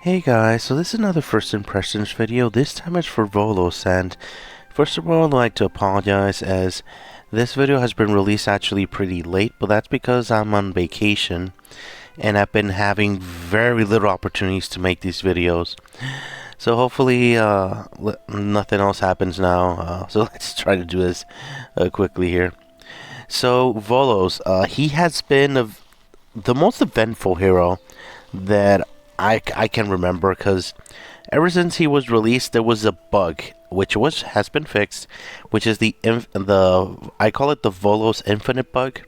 Hey guys, so this is another first impressions video. This time it's for Volos, and first of all I'd like to apologize as this video has been released actually pretty late, but that's because I'm on vacation and I've been having very little opportunities to make these videos. So hopefully nothing else happens now, so let's try to do this quickly here. So Volos, he has been the most eventful hero that I can remember, because ever since he was released there was a bug which has been fixed, which is the I call it the Volos infinite bug,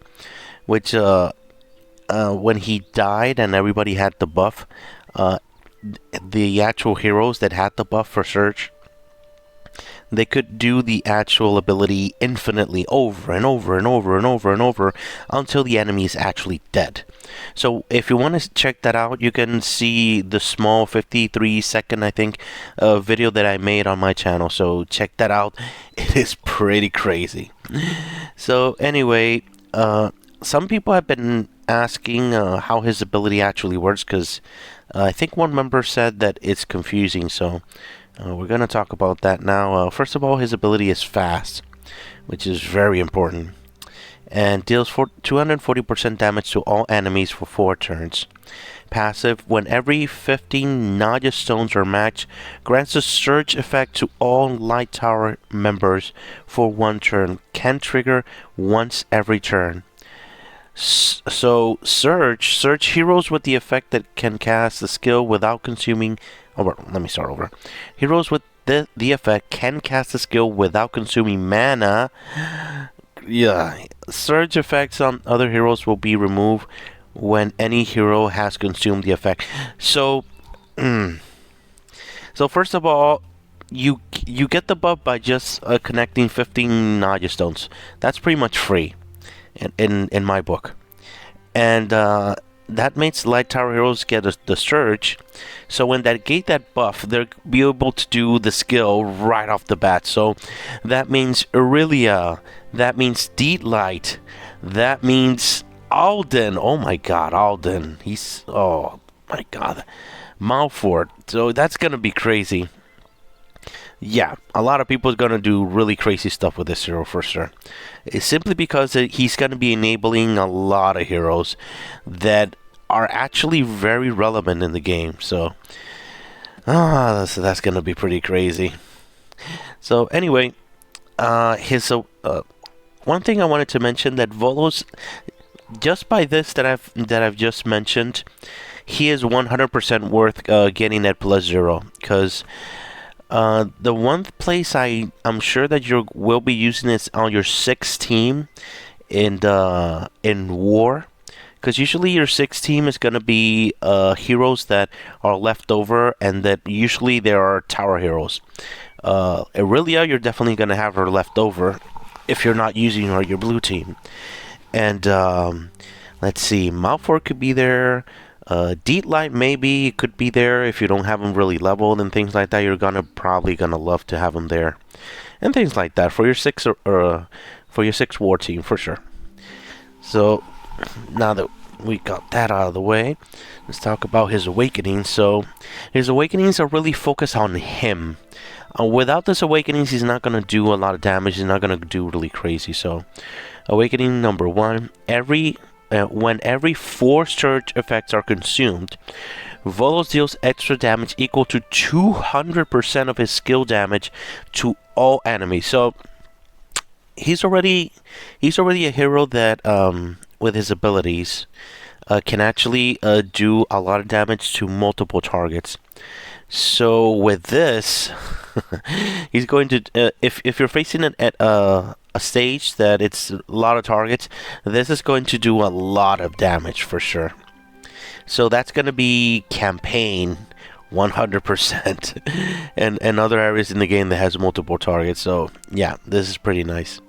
which when he died and everybody had the buff, the actual heroes that had the buff for Surge, they could do the actual ability infinitely over and over and over and over and over until the enemy is actually dead. So if you want to check that out, you can see the small 53-second, I think, video that I made on my channel. So check that out. It is pretty crazy. So anyway, some people have been asking how his ability actually works, because I think one member said that it's confusing. So we're going to talk about that now. First of all, his ability is fast, which is very important, and deals 240% damage to all enemies for 4 turns. Passive, when every 15 Naga stones are matched, grants a surge effect to all Light Tower members for 1 turn. Can trigger once every turn. So Surge heroes with the effect that can cast the skill without consuming. Oh, let me start over. Heroes with the effect can cast the skill without consuming mana. Yeah, Surge effects on other heroes will be removed when any hero has consumed the effect. So, so first of all, you get the buff by just connecting 15 Naga stones. That's pretty much free in my book, and that makes Light Tower heroes get the Surge. So when they get that buff, they'll be able to do the skill right off the bat. So that means Aurelia, that means Deedlight, that means Alden. Oh my god, Alden. Oh my god. Malfort. So that's gonna be crazy. Yeah, a lot of people are going to do really crazy stuff with this hero for sure. It's simply because he's going to be enabling a lot of heroes that are actually very relevant in the game. So, that's going to be pretty crazy. So anyway, one thing I wanted to mention, that Volos, just by this that I've just mentioned, he is 100% worth getting at +0, because the one place I'm sure that you will be using is on your 6th team in war, because usually your 6th team is going to be heroes that are left over, and that usually there are tower heroes. Aurelia, you're definitely going to have her left over if you're not using her your blue team. And let's see, Malfoy could be there. Deedlight maybe could be there if you don't have them really leveled and things like that. You're probably gonna love to have them there, and things like that for your 6 for your 6 war team for sure. So now that we got that out of the way, let's talk about his awakenings. So his awakenings are really focused on him. Without this awakenings, he's not gonna do a lot of damage. He's not gonna do really crazy. So awakening number 1: when every 4 Surge effects are consumed, Volos deals extra damage equal to 200% of his skill damage to all enemies. So he's already a hero that with his abilities can actually do a lot of damage to multiple targets. So with this, he's going to if you're facing a stage that it's a lot of targets, this is going to do a lot of damage for sure. So that's going to be campaign 100%, and other areas in the game that has multiple targets. So yeah, this is pretty nice.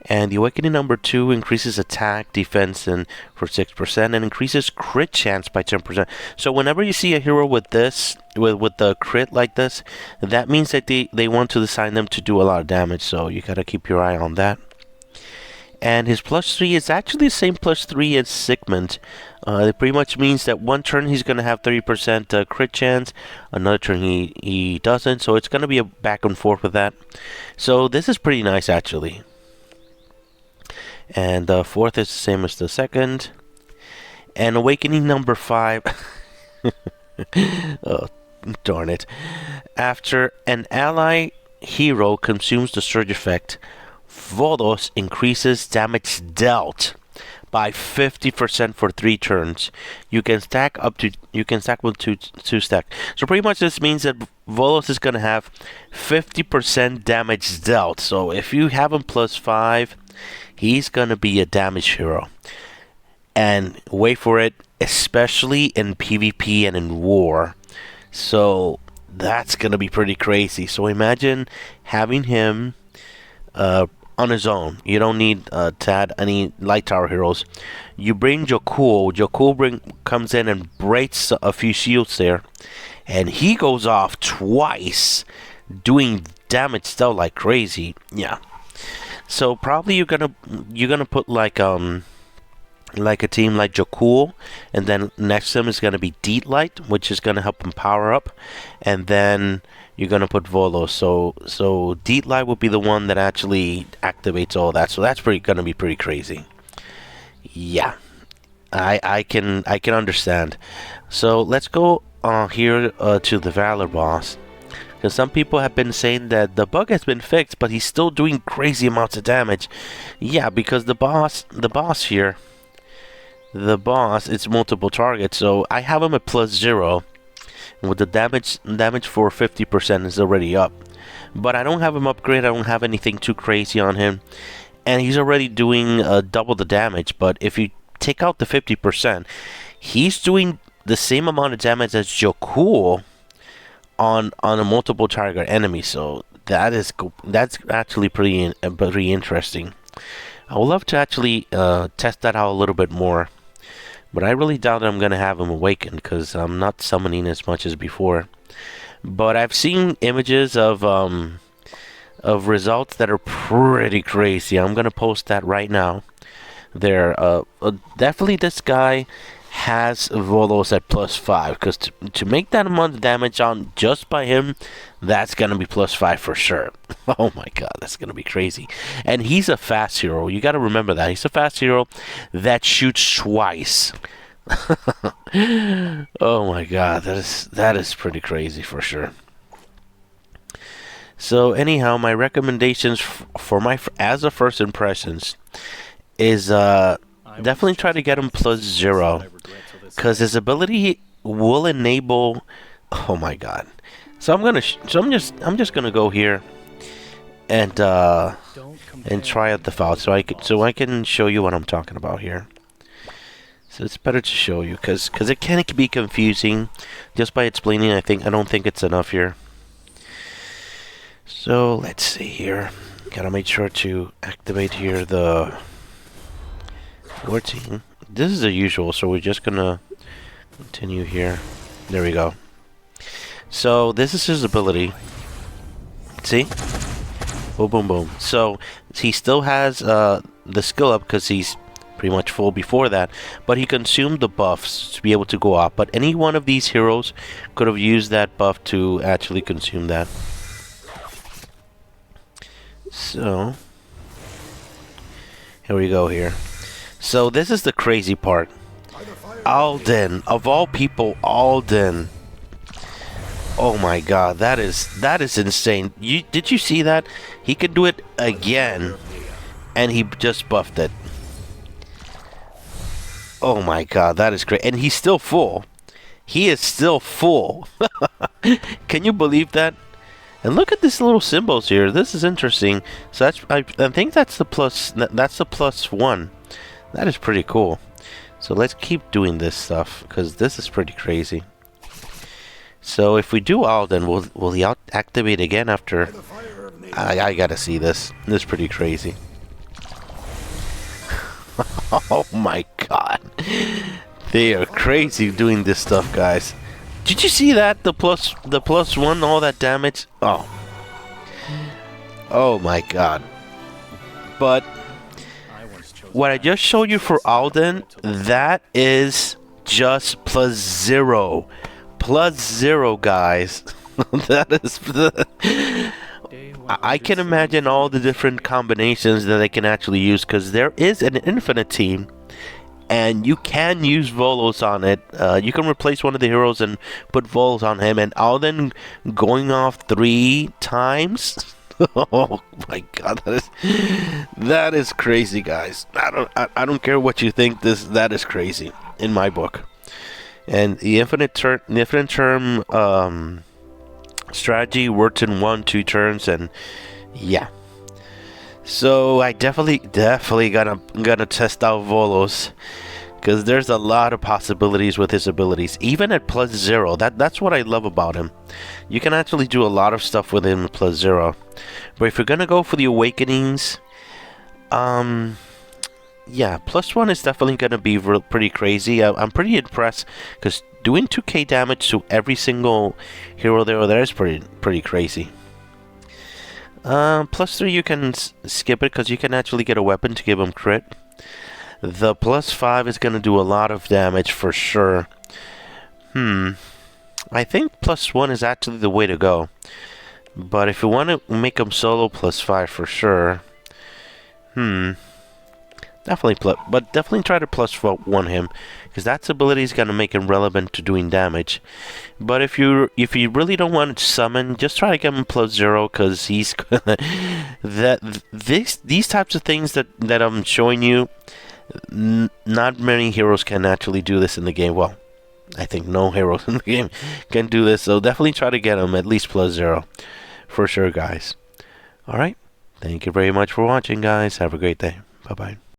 And the awakening number 2 increases attack, defense, and for 6%, and increases crit chance by 10%. So whenever you see a hero with this, with the crit like this, that means that they want to assign them to do a lot of damage. So you gotta keep your eye on that. And his +3 is actually the same +3 as Sigmund. It pretty much means that one turn he's going to have 30% crit chance, another turn he doesn't, so it's going to be a back and forth with that. So this is pretty nice actually. And the fourth is the same as the second. And awakening number 5. Oh, darn it. After an ally hero consumes the surge effect, Volos increases damage dealt by 50% for 3 turns. You can stack with two stack. So pretty much this means that Volos is gonna have 50% damage dealt. So if you have him +5, he's gonna be a damage hero. And wait for it, especially in PvP and in war. So that's gonna be pretty crazy. So imagine having him on his own. You don't need to add any light tower heroes. You bring Jokul. Jokul comes in and breaks a few shields there, and he goes off twice, doing damage still like crazy. Yeah. So probably you're gonna put like a team like Jokul, and then next to him is gonna be Deatlight, which is gonna help him power up, and then you're gonna put Volos. So Deatlight will be the one that actually activates all that. So that's gonna be pretty crazy. Yeah, I can understand. So let's go here to the Valor boss, because some people have been saying that the bug has been fixed, but he's still doing crazy amounts of damage. Yeah, because the boss here, it's multiple targets. So I have him at +0. With the damage for 50% is already up, but I don't have him upgrade. I don't have anything too crazy on him, and he's already doing double the damage. But if you take out the 50%, he's doing the same amount of damage as Jokul on a multiple target enemy. So that's actually pretty interesting. I would love to actually test that out a little bit more. But I really doubt that I'm going to have him awakened, because I'm not summoning as much as before. But I've seen images of results that are pretty crazy. I'm going to post that right now. Definitely this guy has Volos at +5, because to make that amount of damage on just by him, that's going to be +5 for sure. Oh my god, that's going to be crazy. And he's a fast hero. You got to remember that. He's a fast hero that shoots twice. Oh my god, that is pretty crazy for sure. So anyhow, my recommendations as a first impressions is definitely try to get him +0, because his ability will enable. Oh my god. So I'm just gonna go here and try out the file so I can show you what I'm talking about here. So it's better to show you, because it can be confusing just by explaining. I don't think it's enough here. So let's see here. Gotta make sure to activate here the 14. This is the usual, so we're just gonna continue here. There we go. So this is his ability. See? Boom, boom, boom. So he still has the skill up, because he's pretty much full before that, but he consumed the buffs to be able to go up. But any one of these heroes could have used that buff to actually consume that. So here we go here. So this is the crazy part. Alden, of all people, Alden. Oh my god, that is insane. Did you see that? He could do it again, and he just buffed it. Oh my god, that is great. And he's still full. He is still full. Can you believe that? And look at these little symbols here. This is interesting. So I think that's the +1. That is pretty cool. So let's keep doing this stuff, because this is pretty crazy. So if we do Alden, will he activate again after? I gotta see this. This is pretty crazy. Oh my god. They are crazy doing this stuff, guys. Did you see that? The +1, all that damage? Oh. Oh my god. But what I just showed you for Alden, that is just +0. +0, guys. That is I can imagine all the different combinations that they can actually use, because there is an infinite team and you can use Volos on it. You can replace one of the heroes and put Volos on him, and Alden going off 3 times. Oh my god, that is crazy, guys. I don't care what you think. That is crazy in my book. And the infinite term strategy worked in 1-2 turns, and yeah. So I definitely gonna test out Volos, because there's a lot of possibilities with his abilities, even at +0. That's what I love about him. You can actually do a lot of stuff with him at +0. But if you're gonna go for the awakenings, yeah, +1 is definitely gonna be pretty crazy. I'm pretty impressed, because doing 2k damage to every single hero there is pretty crazy. +3 you can skip it, because you can actually get a weapon to give him crit. The +5 is gonna do a lot of damage for sure. I think +1 is actually the way to go. But if you want to make him solo, +5 for sure. Definitely try to +1 him, because that ability is gonna make him relevant to doing damage. But if you really don't want to summon, just try to get him +0, because he's these types of things that I'm showing you, not many heroes can actually do this in the game. Well, I think no heroes in the game can do this, so definitely try to get him at least +0 for sure, guys. Alright, thank you very much for watching, guys. Have a great day. Bye bye.